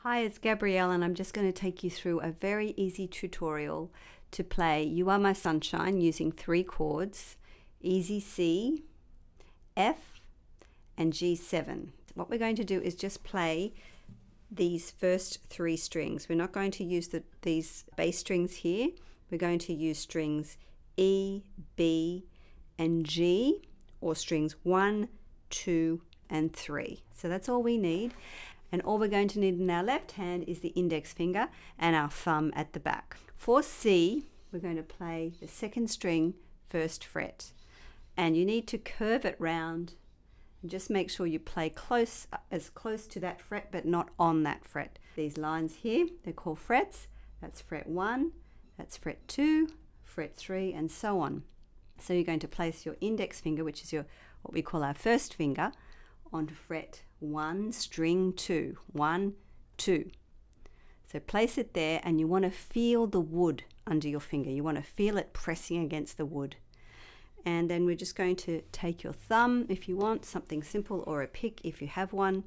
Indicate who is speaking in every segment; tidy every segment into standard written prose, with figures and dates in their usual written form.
Speaker 1: Hi, it's Gabrielle and I'm just going to take you through a very easy tutorial to play You Are My Sunshine using 3 chords, easy C, F and G7. What we're going to do is just play these first 3 strings. We're not going to use these bass strings here. We're going to use strings E, B and G, or strings 1, 2 and 3. So that's all we need. And all we're going to need in our left hand is the index finger and our thumb at the back. For C, we're going to play the 2nd string, 1st fret. And you need to curve it round and just make sure you play as close to that fret, but not on that fret. These lines here, they're called frets. That's fret 1, that's fret 2, fret 3, and so on. So you're going to place your index finger, which is what we call our 1st finger, onto fret 1, string 2, 1, 2. So place it there, and you want to feel the wood under your finger. You want to feel it pressing against the wood. And then we're just going to take your thumb if you want, something simple, or a pick if you have one,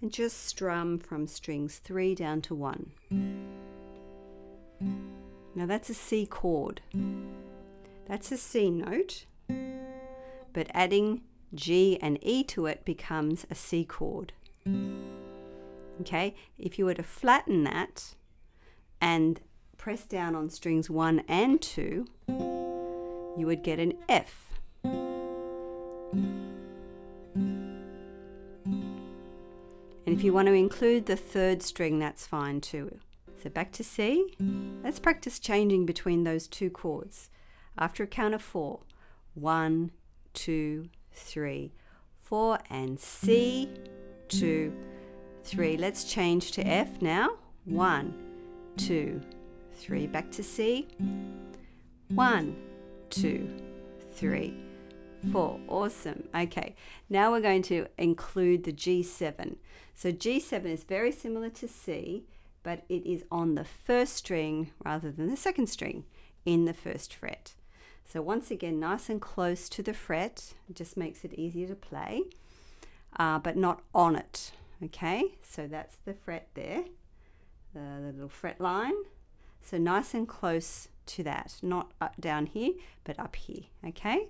Speaker 1: and just strum from strings 3 down to 1. Now that's a C chord. That's a C note, but adding G and E to it becomes a C chord. Okay, if you were to flatten that and press down on strings 1 and 2, you would get an F. And if you want to include the 3rd string, that's fine too. So back to C. Let's practice changing between those 2 chords. After a count of 4, 1, 2, 3, 4, and C, 2, 3. Let's change to F now. 1, 2, 3. Back to C. 1, 2, 3, 4. Awesome. Okay, now we're going to include the G7. So G7 is very similar to C, but it is on the 1st string rather than the 2nd string in the 1st fret. So once again, nice and close to the fret. It just makes it easier to play, but not on it. Okay, so that's the fret there, the little fret line. So nice and close to that, not up down here, but up here. Okay,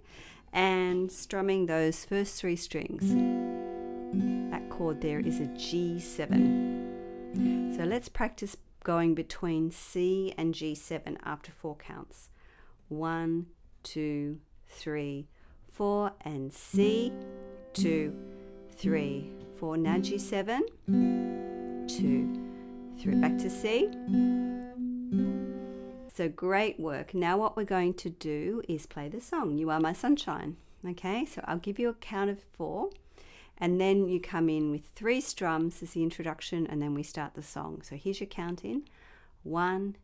Speaker 1: and strumming those first 3 strings. That chord there is a G7. So let's practice going between C and G7 after 4 counts. 1, 2, 3, 4, and C, 2, 3, 4. Now G7, 2, 3. Back to C. So great work. Now what we're going to do is play the song, You Are My Sunshine. Okay, so I'll give you a count of 4, and then you come in with 3 strums as the introduction, and then we start the song. So here's your count in. 1,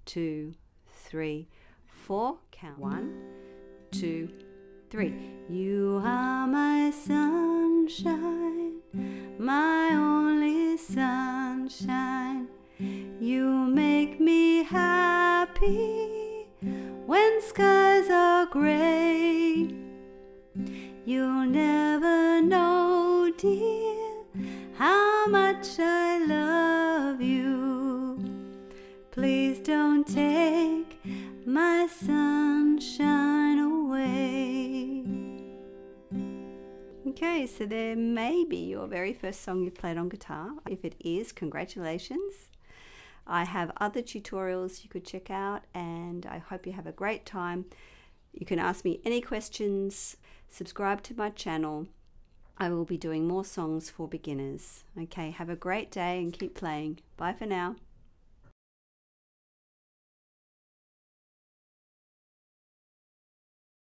Speaker 1: 2, 3, 4. Count. 1, 2, 3. You are my sunshine, my only sunshine. You make me happy when skies are gray. You'll never know, dear, how much I love you. Please don't take my sunshine away. Okay, so there may be your very first song you've played on guitar. If it is, congratulations. I have other tutorials you could check out, and I hope you have a great time. You can ask me any questions, subscribe to my channel. I will be doing more songs for beginners. Okay, have a great day and keep playing. Bye for now.